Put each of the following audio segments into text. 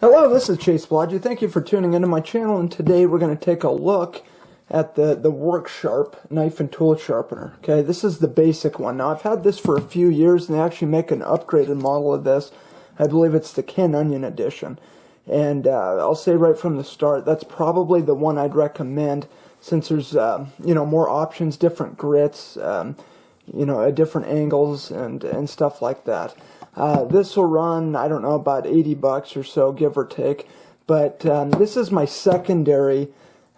Hello, this is Palagi. Thank you for tuning into my channel, and today we're going to take a look at the WorkSharp knife and tool sharpener. Okay, this is the basic one. Now, I've had this for a few years, and they actually make an upgraded model of this. I believe it's the Kin Onion edition. And I'll say right from the start, that's probably the one I'd recommend, since there's more options, different grits, different angles and stuff like that. This will run, I don't know, about 80 bucks or so, give or take. But this is my secondary,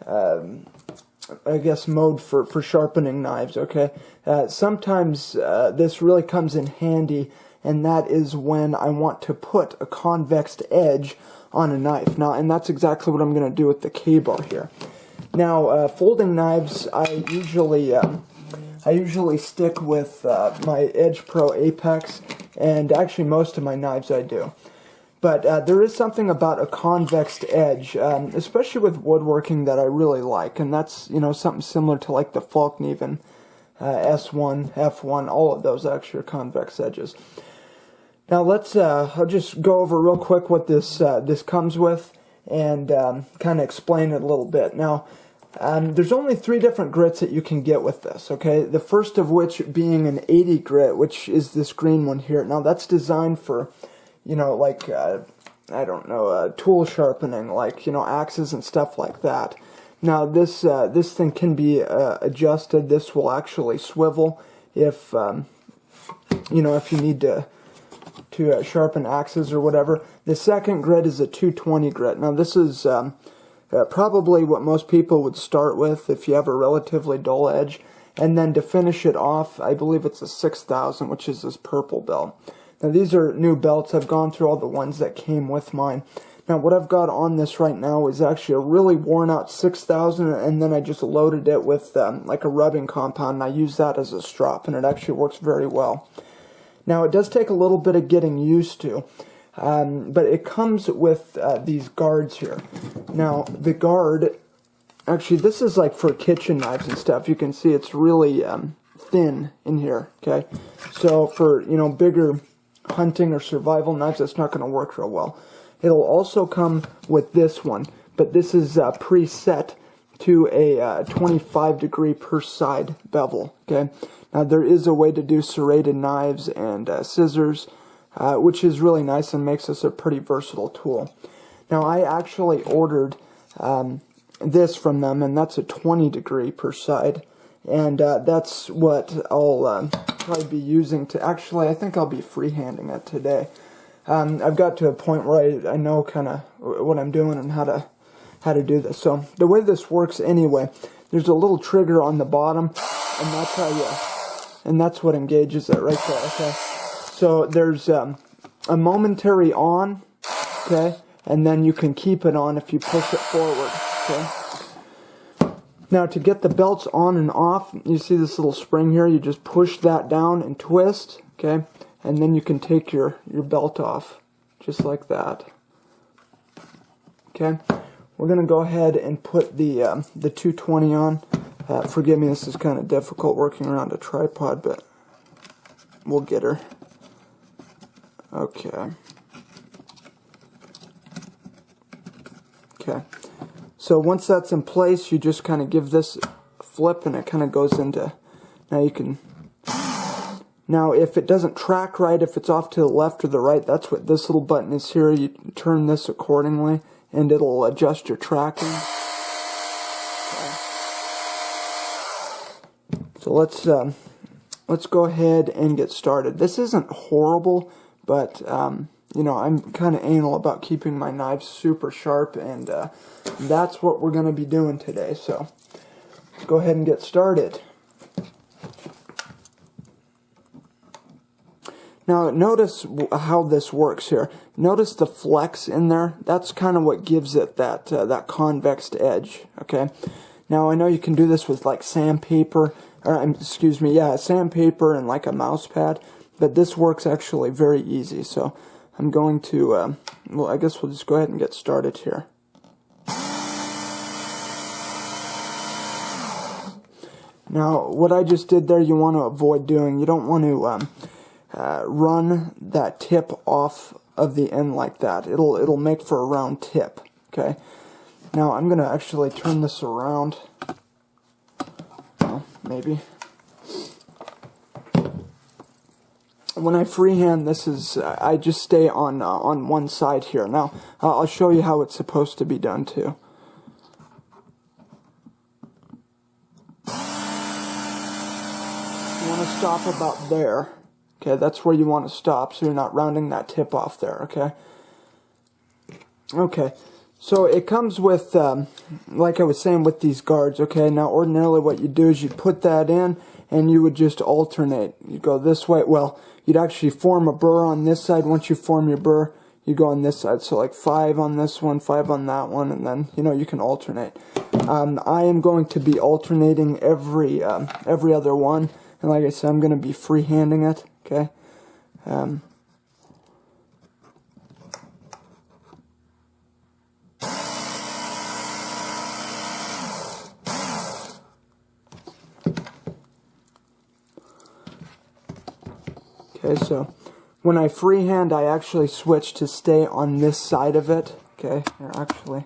I guess, mode for sharpening knives, okay? Sometimes this really comes in handy, and that is when I want to put a convexed edge on a knife. Now, and that's exactly what I'm going to do with the K-bar here. Now, folding knives, I usually stick with my Edge Pro Apex, and actually most of my knives I do. But there is something about a convexed edge, especially with woodworking, that I really like, and that's something similar to like the Falkneven S1, F1, all of those actually are convex edges. Now let's I'll just go over real quick what this comes with and kind of explain it a little bit. Now, there's only 3 different grits that you can get with this, okay? The first of which being an 80 grit, which is this green one here. Now, that's designed for, tool sharpening, like, axes and stuff like that. Now, this thing can be adjusted. This will actually swivel if, if you need to sharpen axes or whatever. The second grit is a 220 grit. Now, this is probably what most people would start with if you have a relatively dull edge. And then to finish it off, I believe it's a 6000, which is this purple belt. Now, these are new belts. I've gone through all the ones that came with mine. Now, what I've got on this right now is actually a really worn out 6000, and then I just loaded it with like a rubbing compound, and I use that as a strop, and it actually works very well. Now, it does take a little bit of getting used to, but it comes with these guards here. Now, the guard, actually, this is like for kitchen knives and stuff. You can see it's really thin in here, okay? So for, bigger hunting or survival knives, that's not going to work real well. It'll also come with this one, but this is preset to a 25 degree per side bevel, okay? Now, there is a way to do serrated knives and scissors, which is really nice and makes this a pretty versatile tool. Now, I actually ordered this from them, and that's a 20 degree per side, and that's what I'll probably be using to, actually, I think I'll be freehanding it today. I've got to a point where I know kind of what I'm doing and how to do this. So the way this works anyway, there's a little trigger on the bottom, and that's how that's what engages it right there, okay? So there's a momentary on, okay, and then you can keep it on if you push it forward, okay? Now, to get the belts on and off, you see this little spring here, you just push that down and twist, okay, and then you can take your belt off, just like that, okay? We're going to go ahead and put the 220 on. Forgive me, this is kind of difficult working around a tripod, but we'll get her. Okay. Okay. So once that's in place, you just kind of give this a flip, and it kind of goes into. Now you can. Now, if it doesn't track right, if it's off to the left or the right, that's what this little button is here. You turn this accordingly, and it'll adjust your tracking. Okay. So let's go ahead and get started. This isn't horrible, but I'm kind of anal about keeping my knives super sharp, and that's what we're going to be doing today. So let's go ahead and get started. Now, notice how this works here. Notice the flex in there. That's kind of what gives it that convexed edge, okay? Now, I know you can do this with like sandpaper, sandpaper and like a mouse pad, but this works actually very easy. So I'm going to, well, I guess we'll just go ahead and get started here. Now, what I just did there, you want to avoid doing. You don't want to run that tip off of the end like that. It'll make for a round tip. Okay. Now I'm gonna actually turn this around. Well, maybe. When I freehand, this is I just stay on one side here. Now I'll show you how it's supposed to be done too. You want to stop about there. Okay, that's where you want to stop, so you're not rounding that tip off there. Okay. Okay. So it comes with, like I was saying, with these guards. Okay. Now ordinarily, what you do is you put that in, and you would just alternate. You go this way. Well, you'd actually form a burr on this side. Once you form your burr, you go on this side. So like 5 on this one, 5 on that one, and then you can alternate. I am going to be alternating every other one, and like I said, I'm going to be freehanding it. Okay. Okay, so when I freehand, I actually switch to stay on this side of it. Okay, here actually.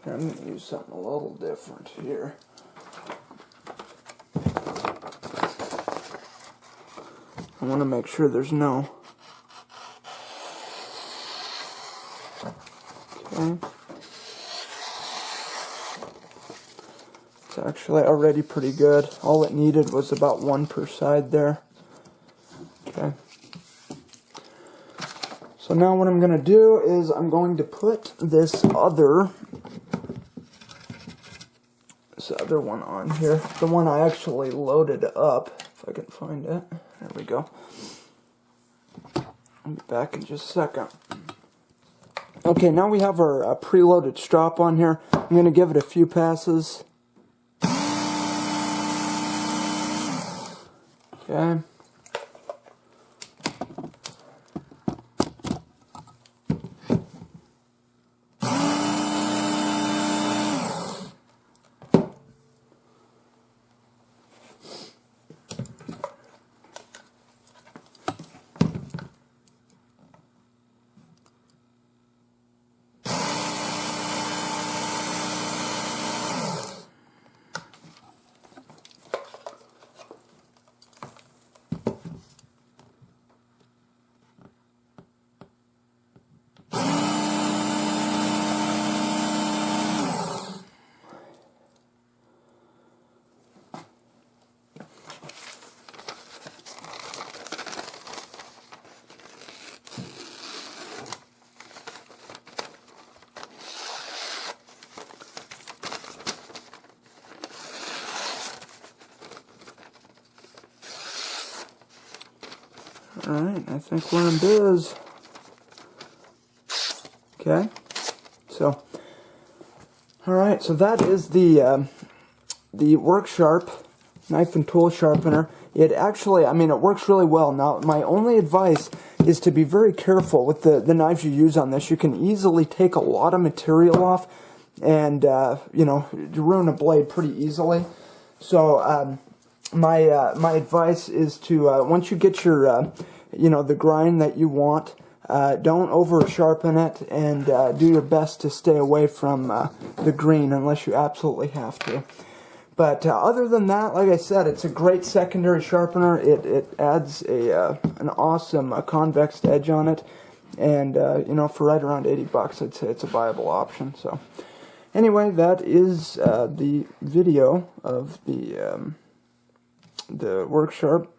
I'm going to use something a little different here. I want to make sure there's no... Okay. It's actually already pretty good. All it needed was about 1 per side there. Okay. So now what I'm going to do is I'm going to put this other one on here. The one I actually loaded up, if I can find it. There we go. I'll be back in just a second. Okay, now we have our preloaded strop on here. I'm going to give it a few passes. Okay. Alright, I think we're in biz. Okay, so, alright, so that is the Work Sharp knife and tool sharpener. It actually, I mean, it works really well. Now, my only advice is to be very careful with the knives you use on this. You can easily take a lot of material off and, ruin a blade pretty easily. So, my advice is to, once you get your, the grind that you want, don't over sharpen it, and do your best to stay away from the green unless you absolutely have to. But other than that, like I said, it's a great secondary sharpener. It adds an awesome convexed edge on it, and for right around $80, I'd say it's a viable option. So anyway, that is the video of the Work Sharp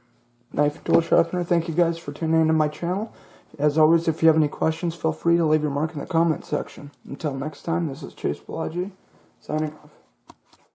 knife and tool sharpener. Thank you guys for tuning into my channel. As always, if you have any questions, feel free to leave your mark in the comment section. Until next time, this is Palagi, signing off.